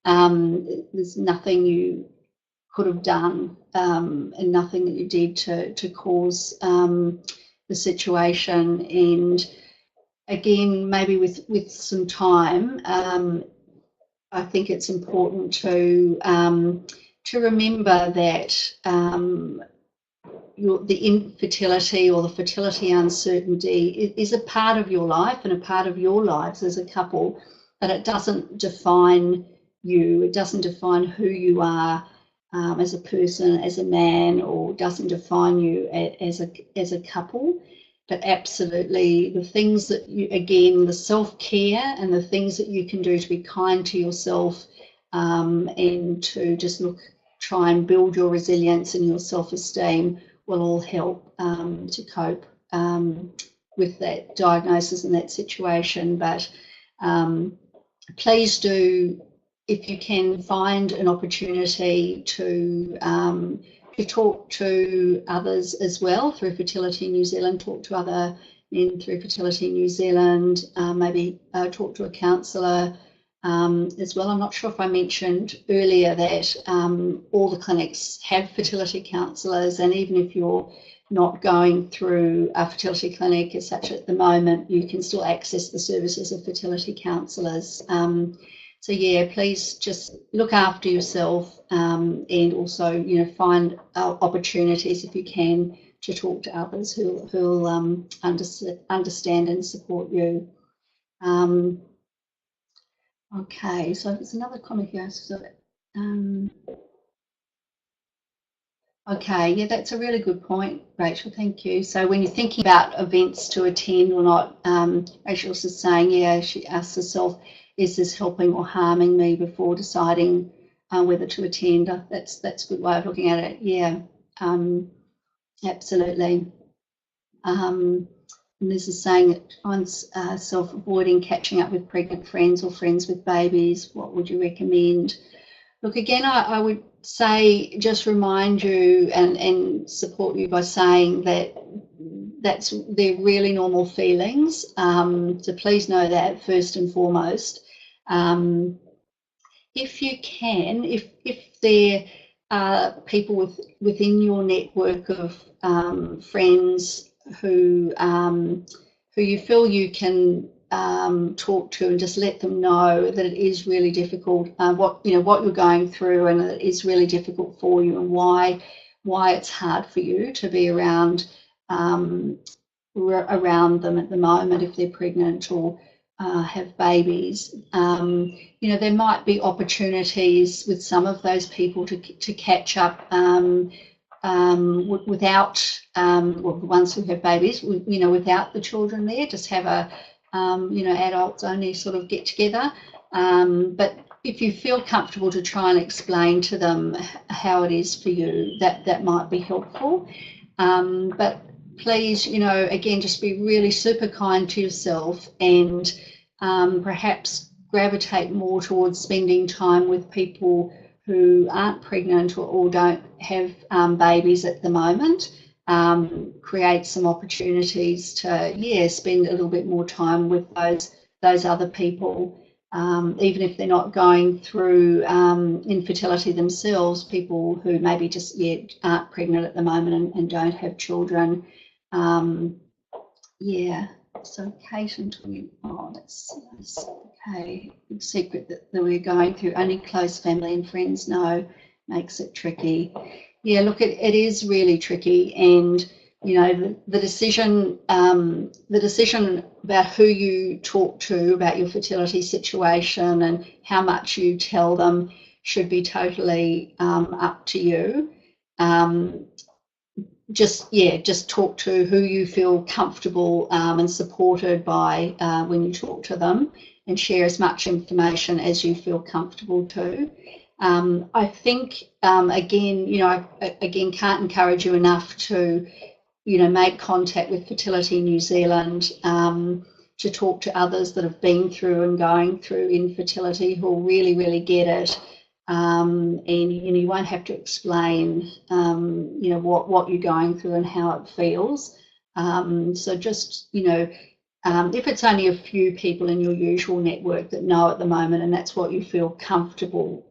There's nothing you could have done, and nothing that you did to cause the situation. And again, maybe with some time, I think it's important to remember that the infertility or the fertility uncertainty is a part of your life and a part of your lives as a couple, but it doesn't define you. It doesn't define who you are as a person, as a man, or doesn't define you as a couple. But absolutely, the things that you, again, the self-care and the things that you can do to be kind to yourself, and to just try and build your resilience and your self-esteem will all help to cope with that diagnosis and that situation. But please do, if you can, find an opportunity to talk to others as well through Fertility New Zealand, talk to other men through Fertility New Zealand, maybe talk to a counsellor as well. I'm not sure if I mentioned earlier that all the clinics have fertility counsellors, and even if you're not going through a fertility clinic as such at the moment, you can still access the services of fertility counsellors. So yeah, please just look after yourself, and also find opportunities if you can to talk to others who'll understand and support you. Okay, so there's another comment here. So, okay, yeah, that's a really good point, Rachel. Thank you. So when you're thinking about events to attend or not, Rachel's just saying, yeah, she asks herself, is this helping or harming me before deciding whether to attend? That's a good way of looking at it. Yeah, absolutely. And this is saying that finds self-avoiding catching up with pregnant friends or friends with babies. What would you recommend? Look, again, I would say just remind you and support you by saying that they're really normal feelings. So please know that first and foremost. If you can, if there are people within your network of friends who you feel you can talk to, and just let them know that it is really difficult, what you're going through, and it is really difficult for you, and why it's hard for you to be around them at the moment if they're pregnant or have babies. There might be opportunities with some of those people to catch up without the ones who have babies, without the children there. Just have a adults only sort of get together. But if you feel comfortable to try and explain to them how it is for you, that might be helpful. But please, again, just be really super kind to yourself, and perhaps gravitate more towards spending time with people who aren't pregnant or don't have babies at the moment. Create some opportunities to spend a little bit more time with those other people, even if they're not going through infertility themselves. People who maybe just aren't pregnant at the moment and don't have children. So Kate and Tony, that's nice. Okay, big secret that we're going through. Only close family and friends know, makes it tricky. Yeah, look, it is really tricky, and the decision about who you talk to about your fertility situation and how much you tell them should be totally up to you. Just talk to who you feel comfortable and supported by when you talk to them, and share as much information as you feel comfortable to. I think, again, can't encourage you enough to make contact with Fertility New Zealand, to talk to others that have been through and going through infertility who will really, really get it. And you won't have to explain, what you're going through and how it feels. So just, if it's only a few people in your usual network that know at the moment, and that's what you feel comfortable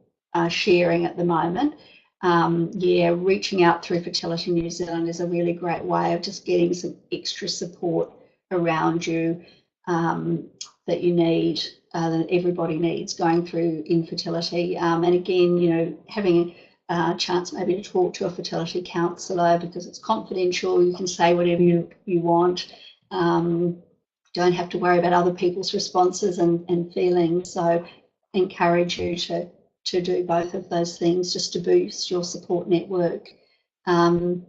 sharing at the moment, reaching out through Fertility New Zealand is a really great way of just getting some extra support around you that you need, that everybody needs going through infertility. And again, having a chance maybe to talk to a fertility counsellor, because it's confidential, you can say whatever you want. Don't have to worry about other people's responses and feelings. So encourage you to do both of those things just to boost your support network. So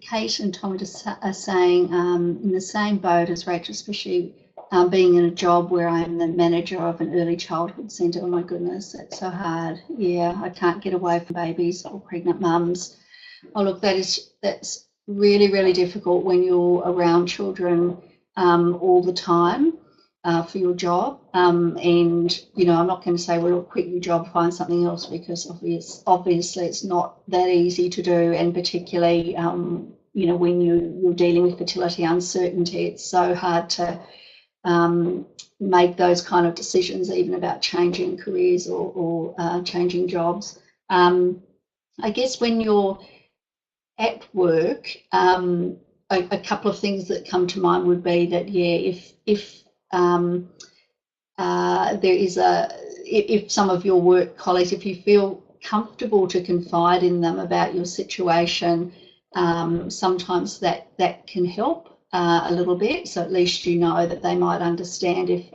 Kate and Tom are saying, in the same boat as Rachel, especially being in a job where I'm the manager of an early childhood centre. Oh my goodness, that's so hard. Yeah, I can't get away from babies or pregnant mums. Oh look, that's really, really difficult when you're around children all the time for your job. And I'm not going to say, well, quit your job, find something else, because obviously it's not that easy to do, and particularly when you're dealing with fertility uncertainty, it's so hard to make those kind of decisions, even about changing careers or changing jobs. I guess when you're at work, a couple of things that come to mind would be that, if if some of your work colleagues, if you feel comfortable to confide in them about your situation, sometimes that can help a little bit. So at least you know that they might understand if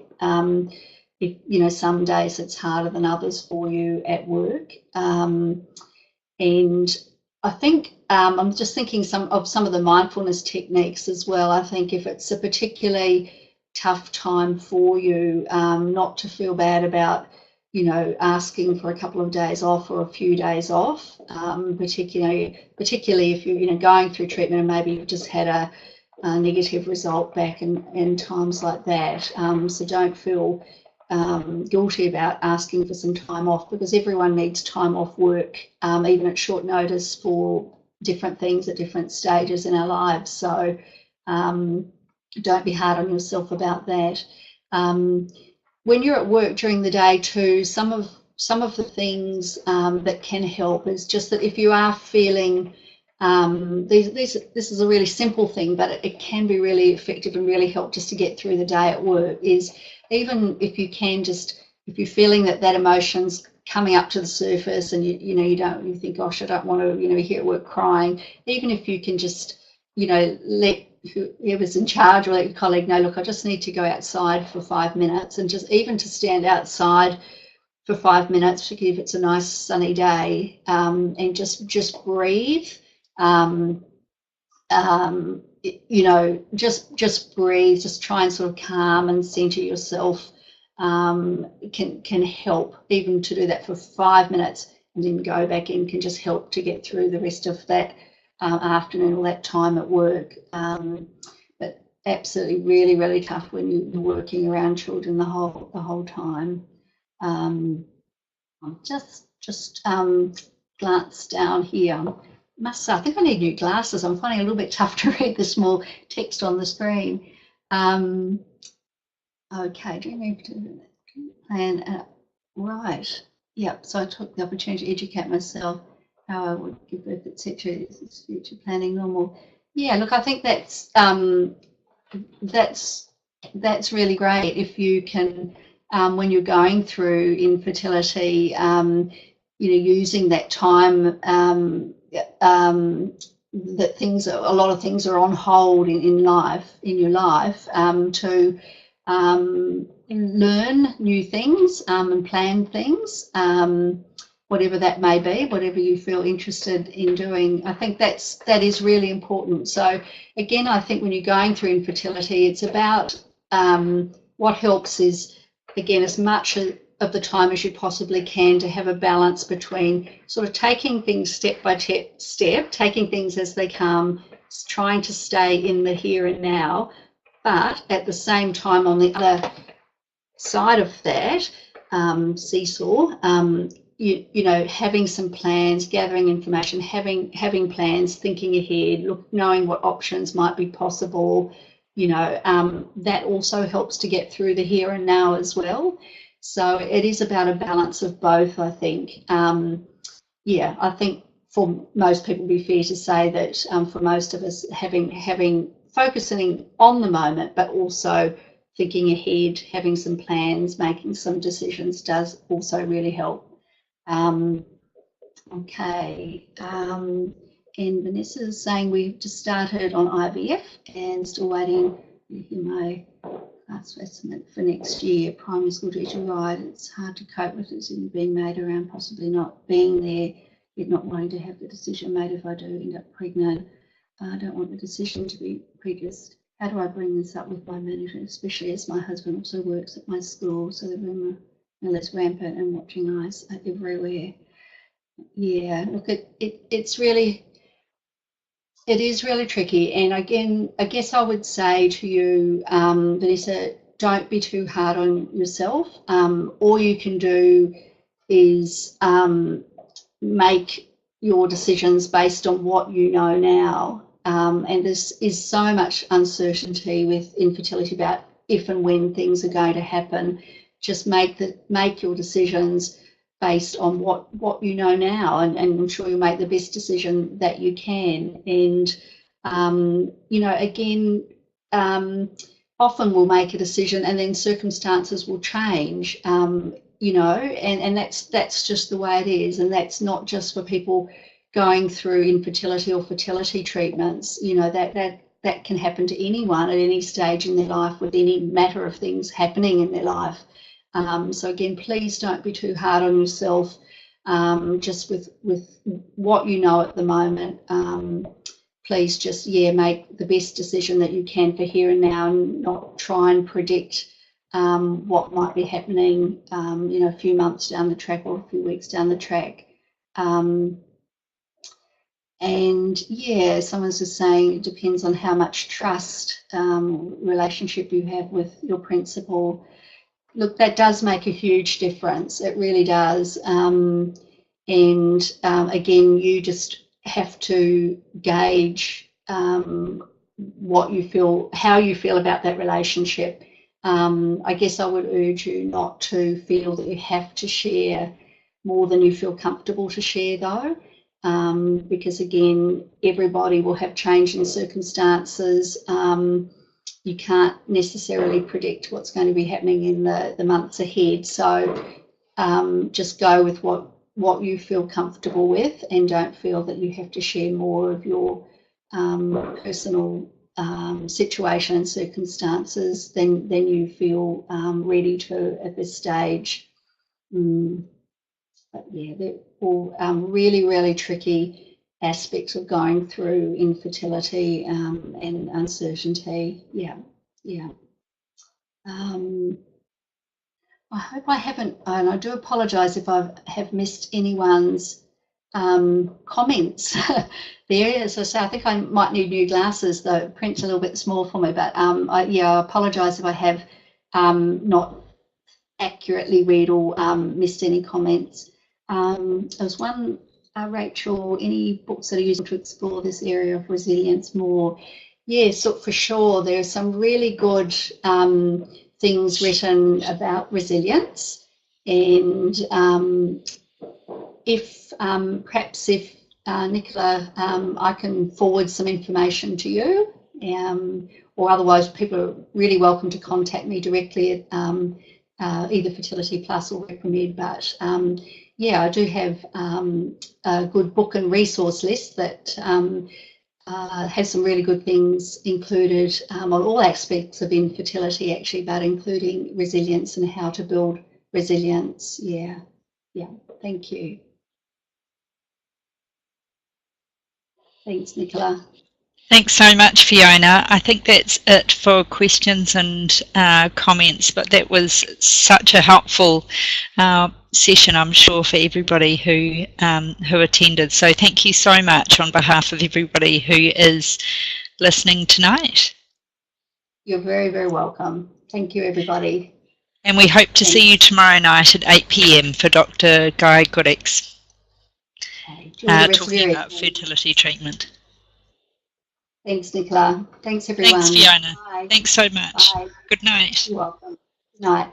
some days it's harder than others for you at work. And I think I'm just thinking some of the mindfulness techniques as well. I think if it's a particularly tough time for you, not to feel bad about asking for a couple of days off or a few days off, particularly if you're going through treatment and maybe you've just had a negative result back in times like that. So don't feel guilty about asking for some time off, because everyone needs time off work, even at short notice, for different things at different stages in our lives. So don't be hard on yourself about that. When you're at work during the day too, some of the things that can help is just that if you are feeling this is a really simple thing, but it can be really effective and really help just to get through the day at work, is even if you can just, if you're feeling that emotion's coming up to the surface and you think, gosh, I don't want to be here at work crying, even if you can just let whoever's in charge or let your colleague know, look, I just need to go outside for 5 minutes, and just even to stand outside for 5 minutes, particularly if it's a nice sunny day, and just breathe. Just breathe, just try and sort of calm and center yourself. Can help. Even to do that for 5 minutes and then go back in can just help to get through the rest of that afternoon or that time at work. But absolutely really, really tough when you're working around children the whole time. I'll just glance down here. I think I need new glasses. I'm finding it a little bit tough to read the small text on the screen. Okay, do you need to plan? Right. Yep. So I took the opportunity to educate myself how I would give birth, etc. Is future planning normal? Yeah. Look, I think that's really great if you can, when you're going through infertility, using that time. That a lot of things are on hold in your life, to learn new things and plan things, whatever that may be, whatever you feel interested in doing. I think that is really important. So again, I think when you're going through infertility, it's about what helps is, again, as much of the time as you possibly can, to have a balance between sort of taking things step by step, taking things as they come, trying to stay in the here and now, but at the same time, on the other side of that seesaw, you know, having some plans, gathering information, having plans, thinking ahead, knowing what options might be possible, you know, that also helps to get through the here and now as well. So it is about a balance of both, I think. Yeah, I think for most people, it'd be fair to say that for most of us, focusing on the moment, but also thinking ahead, having some plans, making some decisions does also really help. Okay, and Vanessa's saying we've just started on IVF and still waiting for my class estimate for next year. Primary school teacher, right? It's hard to cope with decisions being made around possibly not being there, yet not wanting to have the decision made if I do end up pregnant. I don't want the decision to be prejudiced. How do I bring this up with my manager, especially as my husband also works at my school, so the rumour is rampant and watching eyes are everywhere. Yeah, look, it's really, it is really tricky. And again, I guess I would say to you, Vanessa, don't be too hard on yourself. All you can do is make your decisions based on what you know now. And this is so much uncertainty with infertility about if and when things are going to happen. Just make your decisions based on what you know now, and I'm sure you'll make the best decision that you can. And you know, again, often we'll make a decision and then circumstances will change. You know, and that's just the way it is, and that's not just for people going through infertility or fertility treatments. You know, that can happen to anyone at any stage in their life with any matter of things happening in their life. So again, please don't be too hard on yourself, just with what you know at the moment. Please just, yeah, make the best decision that you can for here and now, and not try and predict what might be happening, you know, a few months down the track or a few weeks down the track. And yeah, someone's just saying it depends on how much trust relationship you have with your principal. Look, that does make a huge difference. It really does. And again, you just have to gauge what you feel, how you feel about that relationship. I guess I would urge you not to feel that you have to share more than you feel comfortable to share, though. Because again, everybody will have changing circumstances. You can't necessarily predict what's going to be happening in the months ahead. So just go with what you feel comfortable with, and don't feel that you have to share more of your personal situation and circumstances than you feel ready to at this stage. But yeah, they're all really, really tricky aspects of going through infertility and uncertainty. Yeah. I hope I haven't, and I do apologise if I have missed anyone's comments there. As I say, I think I might need new glasses, though. The print's a little bit small for me, but I apologise if I have not accurately read or missed any comments. There was one, Rachel, any books that are used to explore this area of resilience more? Yes, look, for sure. There are some really good things written about resilience, and if Nicola, I can forward some information to you, or otherwise people are really welcome to contact me directly at either Fertility Plus or Repromed. But yeah, I do have a good book and resource list that has some really good things included on all aspects of infertility, actually, but including resilience and how to build resilience. Yeah, thank you. Thanks, Nicola. Thanks so much, Fiona. I think that's it for questions and comments, but that was such a helpful session, I'm sure, for everybody who attended. So thank you so much on behalf of everybody who is listening tonight. You're very, very welcome. Thank you, everybody. And we hope to see you tomorrow night at 8 p.m. for Dr. Guy Goodix, talking about fertility treatment. Thanks, Nicola. Thanks, everyone. Thanks, Fiona. Bye. Thanks so much. Bye. Good night. You're welcome. Good night.